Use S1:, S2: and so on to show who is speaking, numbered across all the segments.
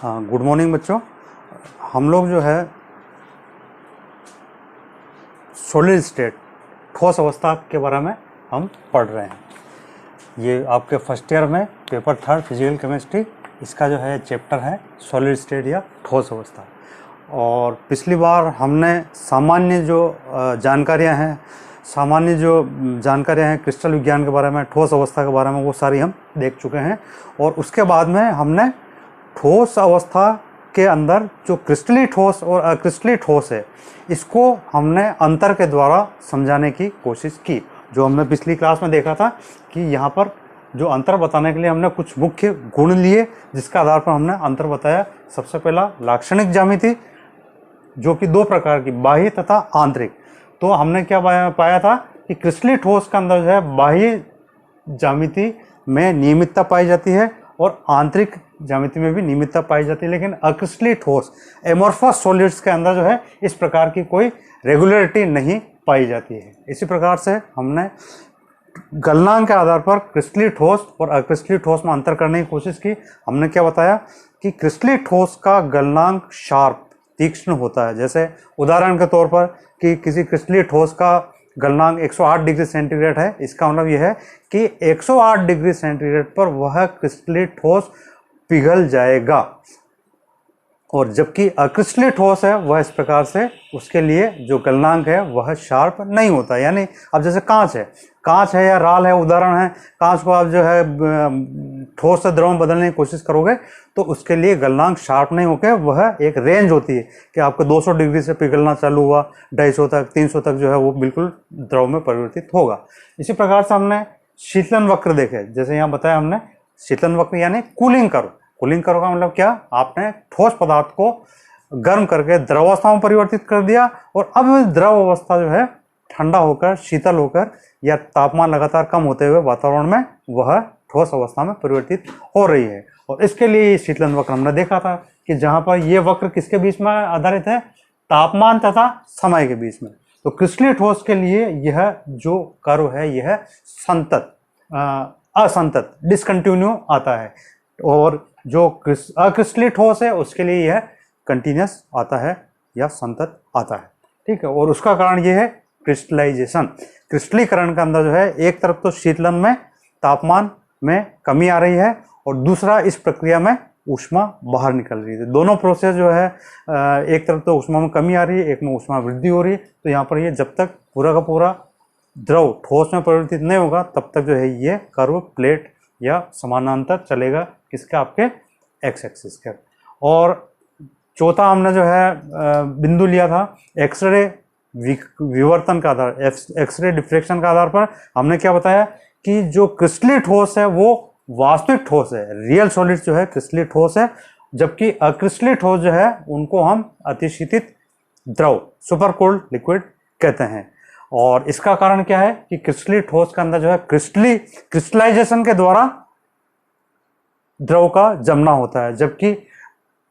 S1: हाँ, good morning बच्चों। हम लोग जो है सॉलिड स्टेट ठोस अवस्था के बारे में हम पढ़ रहे हैं। ये आपके फर्स्ट ईयर में पेपर 3 फिजिकल केमिस्ट्री, इसका जो है चैप्टर है सॉलिड स्टेट या ठोस अवस्था। और पिछली बार हमने सामान्य जो जानकारियाँ हैं क्रिस्टल विज्ञान के बारे में, ठोस अवस्था के बारे में, वो सारी हम देख चुके हैं। और उसके बाद में हमने ठोस अवस्था के अंदर जो क्रिस्टली ठोस और अक्रिस्टली ठोस है, इसको हमने अंतर के द्वारा समझाने की कोशिश की। जो हमने पिछली क्लास में देखा था कि यहाँ पर जो अंतर बताने के लिए हमने कुछ मुख्य गुण लिए, जिसके आधार पर हमने अंतर बताया। सबसे पहला लाक्षणिक ज्यामिति, जो कि 2 प्रकार की, बाह्य तथा आंतरिक। तो हमने क्या पाया था कि क्रिस्टली ठोस के अंदर जो है बाह्य ज्यामिति में नियमितता पाई जाती है और आंतरिक ज्यामिति में भी नियमितता पाई जाती है। लेकिन अक्रिस्टली ठोस एमोर्फस सॉलिड्स के अंदर जो है इस प्रकार की कोई रेगुलरिटी नहीं पाई जाती है। इसी प्रकार से हमने गलनांक के आधार पर क्रिस्टली ठोस और अक्रिस्टली ठोस में अंतर करने की कोशिश की। हमने क्या बताया कि क्रिस्टली ठोस का गलनांक शार्प, तीक्ष्ण होता है। जैसे उदाहरण के तौर पर कि किसी क्रिस्टली ठोस का गलनांक 108 डिग्री सेंटीग्रेड है, इसका मतलब यह है कि 108 डिग्री सेंटीग्रेड पर वह क्रिस्टली ठोस पिघल जाएगा। और जबकि अक्रिस्टली ठोस है वह इस प्रकार से, उसके लिए जो गलनांक है वह शार्प नहीं होता। यानी अब जैसे कांच है या राल है, उदाहरण है, कांच को आप जो है ठोस से द्रव में बदलने की कोशिश करोगे तो उसके लिए गलनांक शार्प नहीं होकर वह एक रेंज होती है कि आपको 200 डिग्री से पिघलना चालू हुआ, 250 तक, 300 तक जो है वो बिल्कुल द्रव में परिवर्तित होगा। इसी प्रकार से हमने शीतलन वक्र देखे। जैसे यहाँ बताया हमने, शीतलन वक्र यानी कूलिंग कर्व। कूलिंग कर्व का मतलब क्या, आपने ठोस पदार्थ को गर्म करके द्रवावस्था में परिवर्तित कर दिया और अब द्रव अवस्था जो है ठंडा होकर, शीतल होकर या तापमान लगातार कम होते हुए वातावरण में वह ठोस अवस्था में परिवर्तित हो रही है। और इसके लिए शीतलन वक्र हमने देखा था कि जहां पर यह वक्र किसके बीच में आधारित है, तापमान तथा समय के बीच में। तो क्रिस्टली ठोस के लिए यह जो कर्व है यह असंतत, डिसकंटिन्यू आता है। और जो अक्रिस्टली ठोस है उसके लिए यह कंटिन्यूस आता है या संतत आता है। ठीक है। और उसका कारण यह है क्रिस्टलाइजेशन, क्रिस्टलीकरण के अंदर जो है एक तरफ तो शीतलन में तापमान में कमी आ रही है और दूसरा इस प्रक्रिया में ऊष्मा बाहर निकल रही है। दोनों प्रोसेस जो है, एक तरफ तो ऊष्मा में कमी आ रही है, एक में ऊष्मा वृद्धि हो रही है। तो यहाँ पर ये जब तक पूरा का पूरा द्रव ठोस में परिवर्तित नहीं होगा तब तक जो है ये कर्व प्लेट या समानांतर चलेगा किसके, आपके एक्स एक्सिस के। और चौथा हमने जो है बिंदु लिया था एक्सरे विवर्तन का आधार, एक्सरे डिफ्रेक्शन का आधार पर हमने क्या बताया कि जो क्रिस्टली ठोस है वो वास्तविक ठोस है, रियल सॉलिड जो है क्रिस्टली ठोस है, जबकि अक्रिस्टली ठोस जो है उनको हम अतिशीतित द्रव, सुपर कोल्ड लिक्विड कहते हैं। और इसका कारण क्या है कि क्रिस्टली ठोस के अंदर जो है क्रिस्टलाइजेशन के द्वारा द्रव का जमना होता है, जबकि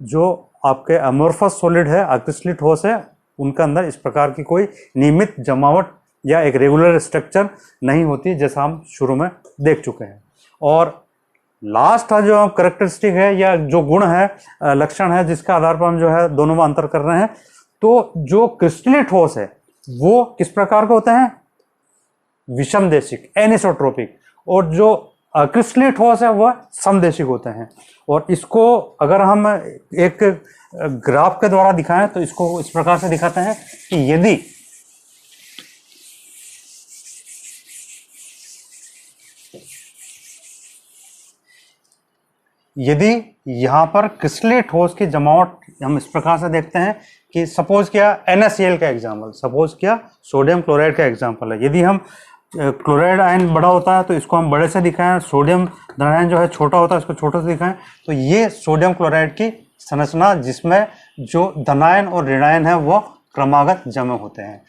S1: जो आपके अमोर्फस सॉलिड है, अक्रिस्टली ठोस है, उनके अंदर इस प्रकार की कोई नियमित जमावट या एक रेगुलर स्ट्रक्चर नहीं होती, जैसा हम शुरू में देख चुके हैं। और लास्ट जो कैरेक्टरिस्टिक है या जो गुण है, लक्षण है, जिसके आधार पर हम जो है दोनों में अंतर कर रहे हैं। तो जो क्रिस्टली ठोस है वो किस प्रकार के होते हैं, विषमदेशिक, एनिसोट्रोपिक। और जो क्रिस्टली ठोस है वह समदेशिक होते हैं। और इसको अगर हम एक ग्राफ के द्वारा दिखाएं तो इसको इस प्रकार से दिखाते हैं कि यदि यहाँ पर क्रिस्टली ठोस की जमावट हम इस प्रकार से देखते हैं कि सपोज किया NaCl का एग्जाम्पल, सपोज किया सोडियम क्लोराइड का एग्जाम्पल है। यदि हम क्लोराइड आयन बड़ा होता है तो इसको हम बड़े से दिखाएं, सोडियम धनायन जो है छोटा होता है इसको छोटे से दिखाएं, तो ये सोडियम क्लोराइड की संरचना जिसमें जो धनायन और ऋणायन है वो क्रमागत जमे होते हैं,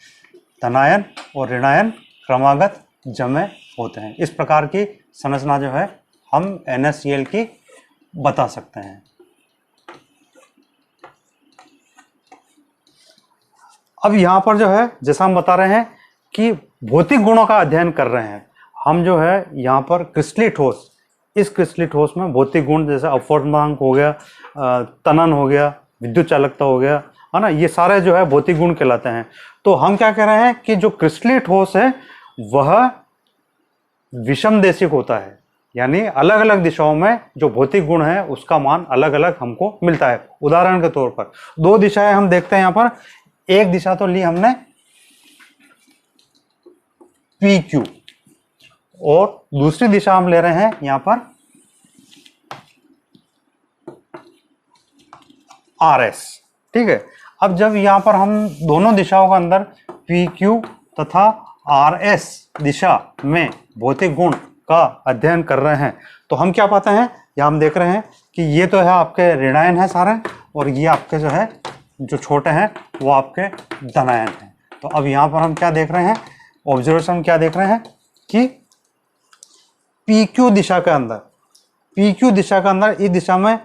S1: धनायन और ऋणायन क्रमागत जमे होते हैं। इस प्रकार की संरचना जो है हम NaCl की बता सकते हैं। अब यहाँ पर जो है जैसा हम बता रहे हैं कि भौतिक गुणों का अध्ययन कर रहे हैं हम, जो है यहाँ पर क्रिस्टली ठोस इस क्रिस्टलीय ठोस में भौतिक गुण जैसे अपवर्तनांक हो गया, तनन हो गया, विद्युत चालकता हो गया, है ना, ये सारे जो है भौतिक गुण कहलाते हैं। तो हम क्या कह रहे हैं कि जो क्रिस्टलीय ठोस है वह विषम देशिक होता है, यानी अलग अलग दिशाओं में जो भौतिक गुण है उसका मान अलग अलग हमको मिलता है। उदाहरण के तौर पर दो दिशाएं हम देखते हैं यहाँ पर, एक दिशा तो ली हमने पी क्यू और दूसरी दिशा हम ले रहे हैं यहां पर आर एस। ठीक है, अब जब यहां पर हम दोनों दिशाओं के अंदर पी क्यू तथा आर एस दिशा में भौतिक गुण का अध्ययन कर रहे हैं तो हम क्या पाते हैं, यहां हम देख रहे हैं कि ये तो है आपके ऋणायन है सारे, और ये आपके जो है जो छोटे हैं वो आपके धनायन हैं। तो अब यहां पर हम क्या देख रहे हैं, ऑब्जर्वेशन क्या देख रहे हैं कि PQ दिशा के अंदर, PQ दिशा के अंदर इस दिशा में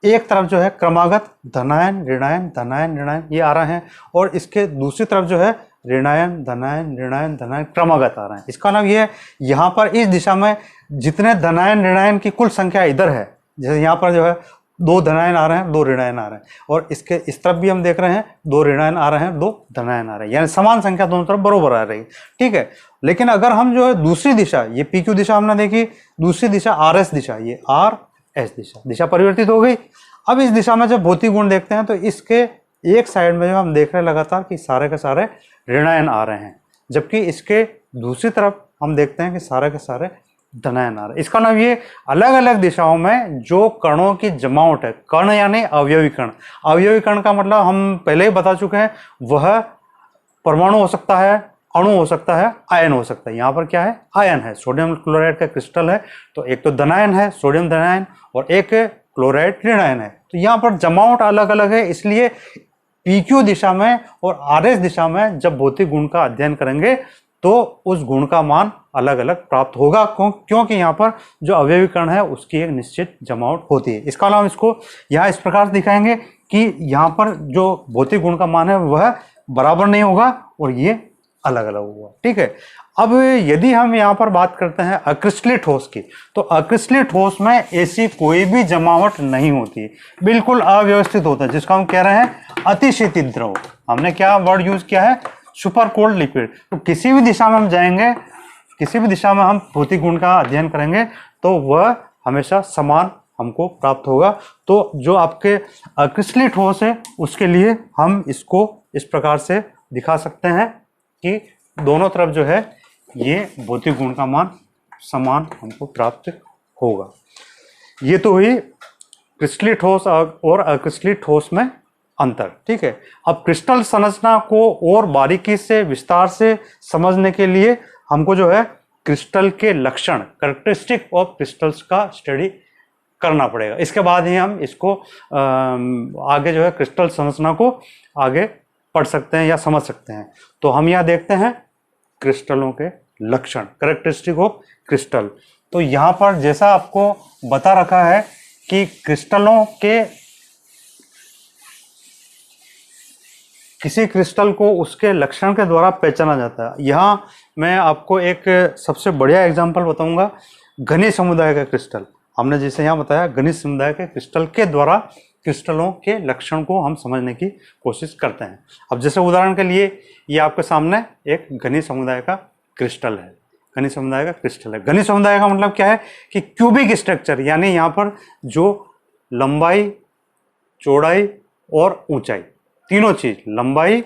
S1: एक तरफ जो है क्रमागत धनायन ऋणायन धनायन ऋणायन ये आ रहे हैं, और इसके दूसरी तरफ जो है ऋणायन धनायन ऋणायन धनायन क्रमागत आ रहे हैं। इसका मतलब ये यहाँ पर इस दिशा में जितने धनायन ऋणायन की कुल संख्या इधर है, जैसे यहाँ पर जो है 2 धनायन आ रहे हैं 2 ऋणायन आ रहे हैं, और इसके इस तरफ भी हम देख रहे हैं 2 ऋणायन आ रहे हैं 2 धनायन आ रहे हैं, यानी समान संख्या दोनों तरफ बराबर आ रही है। ठीक है, लेकिन अगर हम जो है दूसरी दिशा, ये PQ दिशा हमने देखी, दूसरी दिशा RS दिशा, ये RS दिशा परिवर्तित हो गई। अब इस दिशा में जब भौतिक गुण देखते हैं तो इसके एक साइड में जो हम देख रहे हैं लगातार कि सारे के सारे ऋणायन आ रहे हैं, जबकि इसके दूसरी तरफ हम देखते हैं कि सारे के सारे धनायन आ रहे हैं। इसका नाम ये अलग अलग दिशाओं में जो कणों की जमावट है, कण यानी अवयवी कण, अवयवी कण का मतलब हम पहले ही बता चुके हैं, वह परमाणु हो सकता है, अणु हो सकता है, आयन हो सकता है। यहाँ पर क्या है, आयन है, सोडियम क्लोराइड का क्रिस्टल है, तो एक तो धनायन है सोडियम धनायन और एक क्लोराइड ऋणायन है, तो यहाँ पर जमावट अलग अलग है। इसलिए PQ दिशा में और RS दिशा में जब भौतिक गुण का अध्ययन करेंगे तो उस गुण का मान अलग अलग प्राप्त होगा, क्योंकि यहाँ पर जो अवयवी कण है उसकी एक निश्चित जमावट होती है। इसका अलावा इसको यहाँ इस प्रकार से दिखाएंगे कि यहाँ पर जो भौतिक गुण का मान है वह बराबर नहीं होगा और ये अलग अलग होगा। ठीक है, अब यदि हम यहाँ पर बात करते हैं अक्रिस्टलीय ठोस की, तो अक्रिस्टलीय ठोस में ऐसी कोई भी जमावट नहीं होती, बिल्कुल अव्यवस्थित होता है, जिसको हम कह रहे हैं अतिशीतित द्रव। हमने क्या वर्ड यूज किया है, सुपर कोल्ड लिक्विड। तो किसी भी दिशा में हम जाएंगे, किसी भी दिशा में हम भौतिक गुण का अध्ययन करेंगे तो वह हमेशा समान हमको प्राप्त होगा। तो जो आपके अक्रिस्टलीय ठोस है उसके लिए हम इसको इस प्रकार से दिखा सकते हैं कि दोनों तरफ जो है ये भौतिक गुण का मान समान हमको प्राप्त होगा। ये तो हुई क्रिस्टलीय ठोस और अक्रिस्टलीय ठोस में अंतर। ठीक है, अब क्रिस्टल संरचना को और बारीकी से विस्तार से समझने के लिए हमको जो है क्रिस्टल के लक्षण, कैरेक्टरिस्टिक ऑफ क्रिस्टल्स का स्टडी करना पड़ेगा। इसके बाद ही हम इसको आगे जो है क्रिस्टल संरचना को आगे पढ़ सकते हैं या समझ सकते हैं। तो हम यहाँ देखते हैं क्रिस्टलों के लक्षण, कैरेक्टरिस्टिक ऑफ क्रिस्टल। तो यहाँ पर जैसा आपको बता रखा है कि क्रिस्टलों के, किसी क्रिस्टल को उसके लक्षण के द्वारा पहचाना जाता है। यहाँ मैं आपको एक सबसे बढ़िया एग्जांपल बताऊंगा, घनी समुदाय का क्रिस्टल। हमने जैसे यहाँ बताया घनी समुदाय के क्रिस्टल के द्वारा क्रिस्टलों के लक्षण को हम समझने की कोशिश करते हैं। अब जैसे उदाहरण के लिए ये आपके सामने एक घनी समुदाय का क्रिस्टल है, घनी समुदाय का क्रिस्टल है। घनी समुदाय का मतलब क्या है कि क्यूबिक स्ट्रक्चर, यानी यहाँ पर जो लंबाई, चौड़ाई और ऊंचाई, तीनों चीज, लंबाई,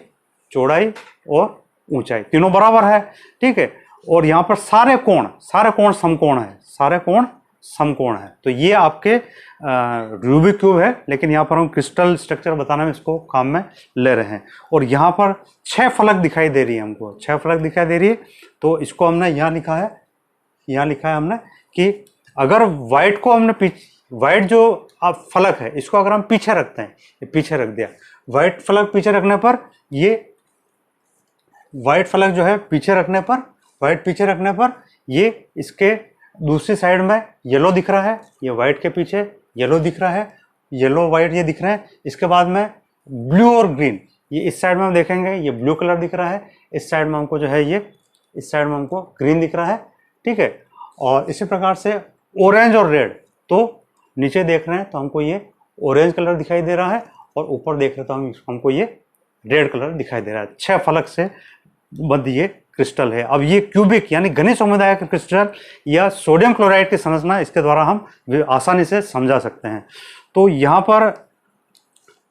S1: चौड़ाई और ऊंचाई तीनों बराबर है। ठीक है, और यहाँ पर सारे कोण समकोण है, सारे कोण समकोण है। तो ये आपके रूबिक क्यूब है, लेकिन यहाँ पर हम क्रिस्टल स्ट्रक्चर बताने में इसको काम में ले रहे हैं। और यहाँ पर 6 फलक दिखाई दे रही है, हमको 6 फलक दिखाई दे रही है। तो इसको हमने यहाँ लिखा है, यहाँ लिखा है हमने कि अगर व्हाइट को हमने व्हाइट जो आप फलक है इसको अगर हम पीछे रखते हैं, ये पीछे रख दिया, व्हाइट फलक पीछे रखने पर, ये व्हाइट फलक जो है पीछे रखने पर, व्हाइट पीछे रखने पर ये इसके दूसरी साइड में येलो दिख रहा है, ये व्हाइट के पीछे येलो दिख रहा है, येलो व्हाइट ये दिख रहे हैं। इसके बाद में ब्लू और ग्रीन, ये इस साइड में हम देखेंगे ये ब्लू कलर दिख रहा है, इस साइड में हमको जो है ये, इस साइड में हमको ग्रीन दिख रहा है। ठीक है, और इसी प्रकार से ऑरेंज और रेड, तो नीचे देख रहे हैं तो हमको ये ऑरेंज कलर दिखाई दे रहा है और ऊपर देख रहे हैं तो हमको ये रेड कलर दिखाई दे रहा है। 6 फलक से बंद ये क्रिस्टल है। अब ये क्यूबिक यानी घनी समुदाय का क्रिस्टल या सोडियम क्लोराइड की संरचना इसके द्वारा हम आसानी से समझा सकते हैं। तो यहाँ पर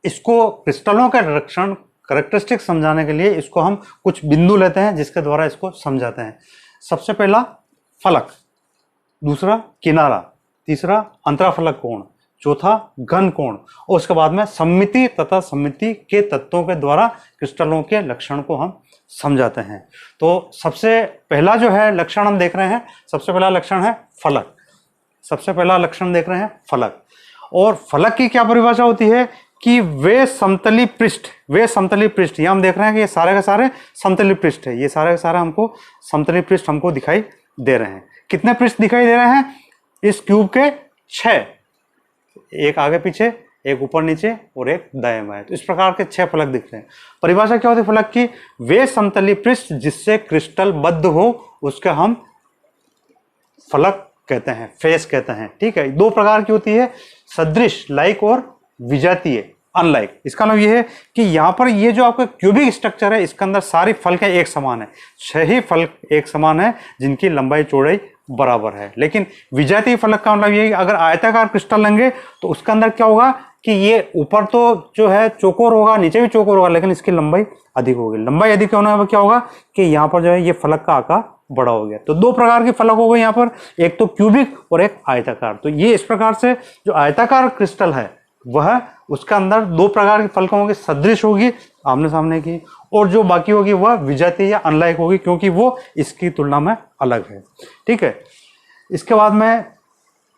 S1: इसको क्रिस्टलों के लक्षण कैरेक्टरिस्टिक समझाने के लिए इसको हम कुछ बिंदु लेते हैं जिसके द्वारा इसको समझाते हैं। सबसे पहला फलक, दूसरा किनारा, तीसरा अंतराफलक कोण, चौथा घन कोण और उसके बाद में सममिति तथा सममिति के तत्वों के द्वारा क्रिस्टलों के लक्षण को हम समझाते हैं। तो सबसे पहला जो है लक्षण हम देख रहे हैं, सबसे पहला लक्षण है फलक। सबसे पहला लक्षण देख रहे हैं फलक। और फलक की क्या परिभाषा होती है कि वे समतली पृष्ठ, ये हम देख रहे हैं कि ये सारे के सारे समतली पृष्ठ है, ये सारे के सारे हमको समतली पृष्ठ हमको दिखाई दे रहे हैं। कितने पृष्ठ दिखाई दे रहे हैं इस क्यूब के? 6, एक आगे पीछे, एक ऊपर नीचे और एक दाएं बाएं। तो इस प्रकार के 6 फलक दिख रहे हैं। परिभाषा क्या होती है फलक की? वे समतली पृष्ठ जिससे क्रिस्टल बद्ध हो उसके हम फलक कहते हैं, फेस कहते हैं। ठीक है, 2 प्रकार की होती है, सदृश लाइक और विजातीय अनलाइक। इसका मतलब ये है कि यहाँ पर ये जो आपका क्यूबिक स्ट्रक्चर है इसके अंदर सारी फलकें एक समान है, 6 ही फलक एक समान है जिनकी लंबाई चौड़ाई बराबर है। लेकिन विजातीय फलक का मतलब ये है कि अगर आयताकार क्रिस्टल लेंगे तो उसके अंदर क्या होगा कि ये ऊपर तो जो है चौकोर होगा, नीचे भी चौकोर होगा, लेकिन इसकी लंबाई अधिक होगी। लंबाई अधिक होने पर क्या होगा कि यहाँ पर जो है ये फलक का आकार बड़ा हो गया। तो 2 प्रकार के फलक हो गए यहाँ पर, एक तो क्यूबिक और एक आयताकार। तो ये इस प्रकार से जो आयताकार क्रिस्टल है वह उसका अंदर 2 प्रकार के फलकों होंगे, सदृश होगी आमने सामने की, और जो बाकी होगी वह विजातीय या अनलाइक होगी क्योंकि वो इसकी तुलना में अलग है। ठीक है, इसके बाद में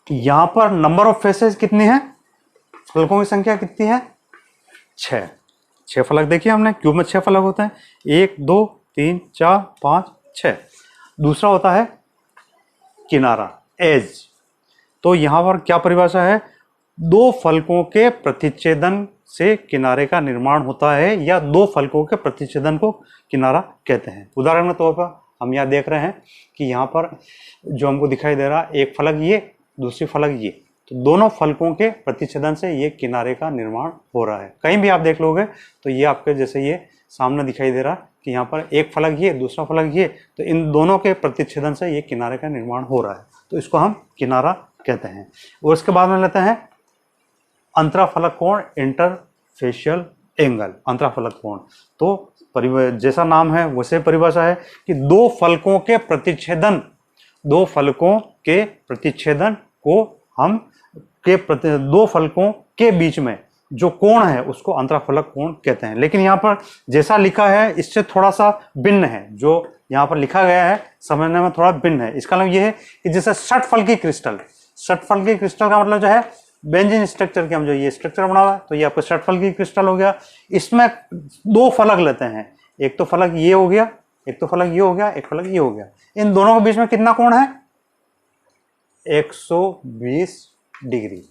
S1: यहाँ पर नंबर ऑफ फेसेस कितनी है, फलकों की संख्या कितनी है? 6 फलक देखिए हमने, क्यूब में 6 फलक होते हैं, 1 2 3 4 5 6। दूसरा होता है किनारा, एज। तो यहाँ पर क्या परिभाषा है? 2 फलकों के प्रतिच्छेदन से किनारे का निर्माण होता है या 2 फलकों के प्रतिच्छेदन को किनारा कहते हैं। उदाहरण के तौर पर हम यहाँ देख रहे हैं कि यहाँ पर जो हमको दिखाई दे रहा है, एक फलक ये, दूसरी फलक ये, तो दोनों फलकों के प्रतिच्छेदन से ये किनारे का निर्माण हो रहा है। कहीं भी आप देख लोगे तो ये आपके जैसे ये सामने दिखाई दे रहा कि यहाँ पर एक फलक ये, दूसरा फलक ये, तो इन दोनों के प्रतिच्छेदन से ये किनारे का निर्माण हो रहा है, तो इसको हम किनारा कहते हैं। और इसके बाद में लेते हैं अंतराफलक कोण, इंटरफेशियल एंगल। अंतराफलक कोण तो जैसा नाम है वैसे परिभाषा है कि 2 फलकों के प्रतिच्छेदन, 2 फलकों के प्रतिच्छेदन को हम 2 फलकों के बीच में जो कोण है उसको अंतराफलक कोण कहते हैं। लेकिन यहाँ पर जैसा लिखा है इससे थोड़ा सा भिन्न है, जो यहाँ पर लिखा गया है समझने में थोड़ा भिन्न है। इसका मतलब ये है कि जैसे षटफलकी क्रिस्टल, षटफलकी क्रिस्टल का मतलब जो है बेंजीन स्ट्रक्चर के हम जो ये स्ट्रक्चर बना हुआ है तो ये आपका षटफलकी क्रिस्टल हो गया। इसमें 2 फलक लेते हैं, एक तो फलक ये हो गया, एक तो फलक ये हो गया, एक फलक ये हो गया। इन दोनों के बीच में कितना कोण है? 120 डिग्री।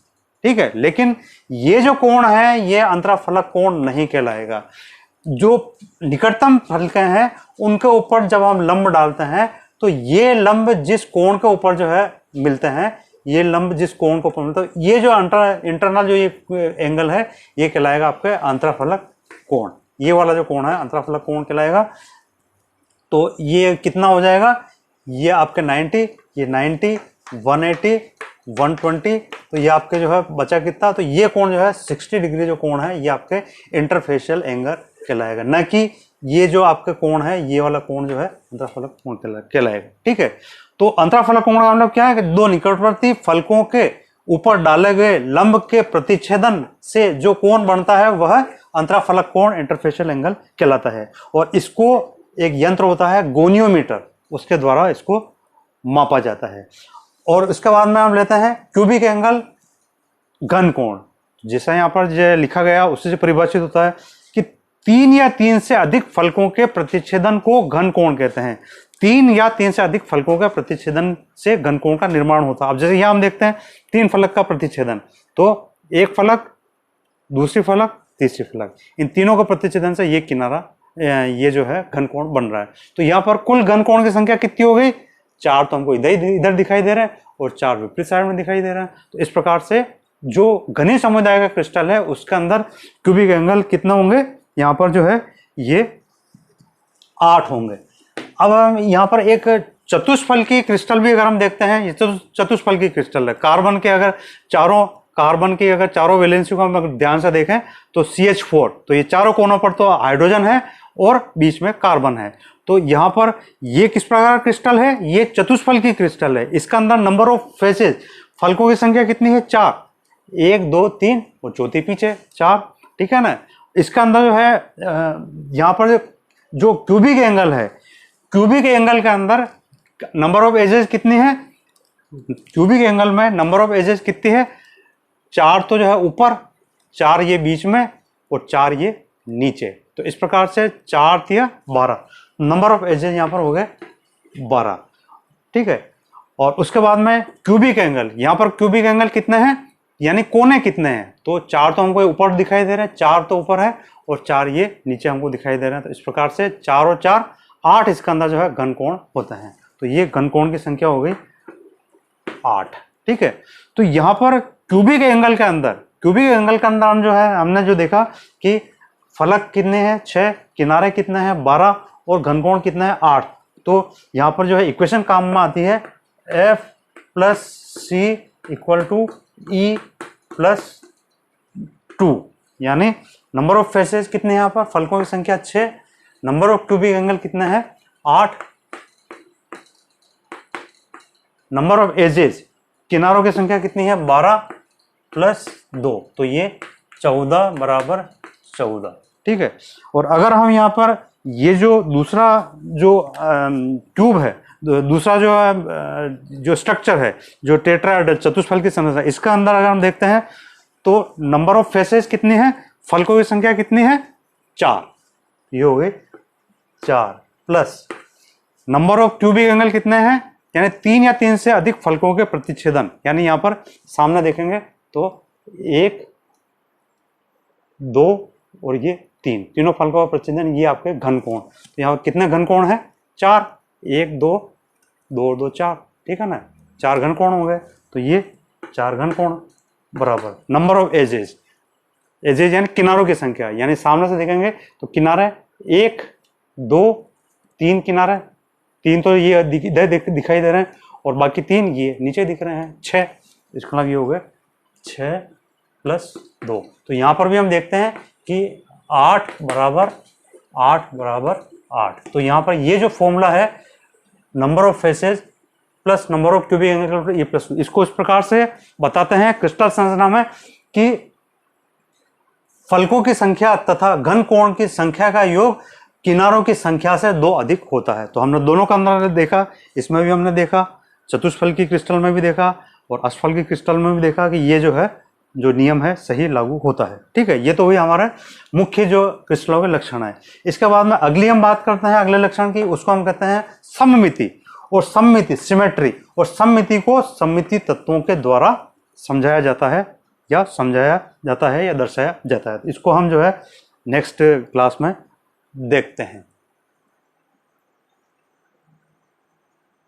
S1: ठीक है, लेकिन ये जो कोण है ये अंतराफलक कोण नहीं कहलाएगा। जो निकटतम फलकें हैं उनके ऊपर जब हम लंब डालते हैं तो ये लंब जिस कोण के ऊपर जो है मिलते हैं, ये लंब जिस कोण को ऊपर मिलता है, ये जो इंटरनल जो ये एंगल है ये कहलाएगा आपके अंतराफलक कोण। ये वाला जो कोण है अंतराफलक कोण कहलाएगा। तो ये कितना हो जाएगा? ये आपके 90, ये 90, 180, 120, तो ये आपके जो है बचा कितना? तो ये कोण जो है 60 डिग्री जो कोण है ये आपके इंटरफेशियल एंगल कहलाएगा, न कि ये जो आपके कोण है ये वाला कोण जो है अंतराफलक कोण कहलाएगा। ठीक है, तो अंतराफलक कोण का मतलब क्या है कि 2 निकटवर्ती फलकों के ऊपर डाले गए लंब के प्रतिच्छेदन से जो कोण बनता है वह अंतराफलक कोण, इंटरफेशियल एंगल कहलाता है। और इसको एक यंत्र होता है गोनियोमीटर, उसके द्वारा इसको मापा जाता है। और इसके बाद में हम लेते हैं क्यूबिक एंगल, घन कोण। जैसा यहाँ पर जो लिखा गया उससे जो परिभाषित होता है कि 3 या 3 से अधिक फलकों के प्रतिच्छेदन को घन कोण कहते हैं। 3 या 3 से अधिक फलकों का प्रतिच्छेदन से घन कोण का निर्माण होता है। अब जैसे यहाँ हम देखते हैं 3 फलक का प्रतिच्छेदन, तो एक फलक, दूसरी फलक, तीसरी फलक, इन तीनों के प्रतिच्छेदन से ये किनारा, ये जो है घन कोण बन रहा है। तो यहाँ पर कुल घन कोण की संख्या कितनी हो गई? 4 तो हमको इधर दिखाई दे रहे हैं और 4 विपरीत साइड में दिखाई दे रहे हैं। तो इस प्रकार से जो घनी समुदाय का क्रिस्टल है उसके अंदर क्यूबिक एंगल कितने होंगे, यहाँ पर जो है ये 8 होंगे। अब हम यहाँ पर एक चतुष्फलकी क्रिस्टल भी अगर हम देखते हैं, ये चतुष्फलकी क्रिस्टल है। कार्बन के अगर चारों वैलेंसी को हम अगर ध्यान से देखें तो CH4, तो ये चारों कोनों पर तो हाइड्रोजन है और बीच में कार्बन है। तो यहाँ पर ये किस प्रकार का क्रिस्टल है, ये चतुष्फलकी क्रिस्टल है। इसका अंदर नंबर ऑफ फेसेस, फलकों की संख्या कितनी है, 4, 1 2 3 और चौथी पीछे 4, ठीक है ना। इसका अंदर जो है यहाँ पर जो क्यूबिक एंगल है, क्यूबिक एंगल के अंदर नंबर ऑफ एजेस कितनी है, क्यूबिक एंगल में नंबर ऑफ एजेस कितनी है, 4 तो जो है ऊपर, 4 ये बीच में और 4 ये नीचे। तो इस प्रकार से 4 या 12 नंबर ऑफ एजेस यहाँ पर हो गए 12, ठीक है। और उसके बाद में क्यूबिक एंगल, यहाँ पर क्यूबिक एंगल कितने हैं, यानी कोने कितने हैं, तो 4 तो हमको ऊपर दिखाई दे रहे हैं, 4 तो ऊपर है और 4 ये नीचे हमको दिखाई दे रहे हैं। तो इस प्रकार से 4 और 4 8 इसके अंदर जो है घन कोण होते हैं। तो ये घन कोण की संख्या हो गई 8, ठीक है। तो यहाँ पर क्यूबिक एंगल के अंदर हम जो है हमने जो देखा कि फलक कितने हैं 6, किनारे कितने हैं 12 और घन कोण कितना है 8। तो यहाँ पर जो है इक्वेशन काम में आती है F + C = E + 2, यानी नंबर ऑफ फेसेस कितने हैं यहाँ पर, फलकों की संख्या 6, नंबर ऑफ क्यूबिक एंगल कितना है 8, नंबर ऑफ एजेस, किनारों की संख्या कितनी है 12 + 2, तो ये 14 = 14, ठीक है। और अगर हम यहाँ पर ये जो दूसरा जो ट्यूब है, दूसरा जो स्ट्रक्चर है, जो टेट्राहेड्रल चतुष्फलक की संरचना, इसका अंदर अगर हम देखते हैं तो नंबर ऑफ फेसेस कितनी है, फलकों की संख्या कितनी है 4, ये हो गई 4 plus number of cubic angle कितने हैं, यानी 3 या 3 से अधिक फलकों के प्रतिच्छेदन, यानी यहाँ पर सामने देखेंगे तो 1 2 और ये 3, तीनों फलकों का प्रतिच्छेदन, ये आपके घन कोण। तो यहाँ कितने घन कोण है 4, 1 2 2 और 2 4, ठीक है ना, 4 घन कोण हो गए। तो ये 4 घन कोण बराबर नंबर ऑफ एजेस यानी किनारों की संख्या, यानी सामने से देखेंगे तो किनारे 1 2 3 किनारे, 3 तो ये दिखाई दे रहे हैं और बाकी 3 ये नीचे दिख रहे हैं 6, इसका मतलब ये हो गए 6 + 2। तो यहाँ पर भी हम देखते हैं कि 8 = 8। तो यहाँ पर ये जो फॉर्मूला है number of faces plus number of cubic angle ये प्लस, इसको इस प्रकार से बताते हैं क्रिस्टल संरचना में कि फलकों की संख्या तथा घन कोण की संख्या का योग किनारों की संख्या से 2 अधिक होता है। तो हमने दोनों का अंदर देखा, इसमें भी हमने देखा, चतुष्फलकी क्रिस्टल में भी देखा और अष्टफलकी क्रिस्टल में भी देखा कि ये जो है जो नियम है सही लागू होता है, ठीक है। ये तो हुई हमारे मुख्य जो क्रिस्टलों के लक्षण है। इसके बाद में अगली हम बात करते हैं अगले लक्षण की, उसको हम कहते हैं सममिति और सममिति सिमेट्री। और सममिति को सममिति तत्वों के द्वारा समझाया जाता है या दर्शाया जाता है। इसको हम जो है नेक्स्ट क्लास में देखते हैं।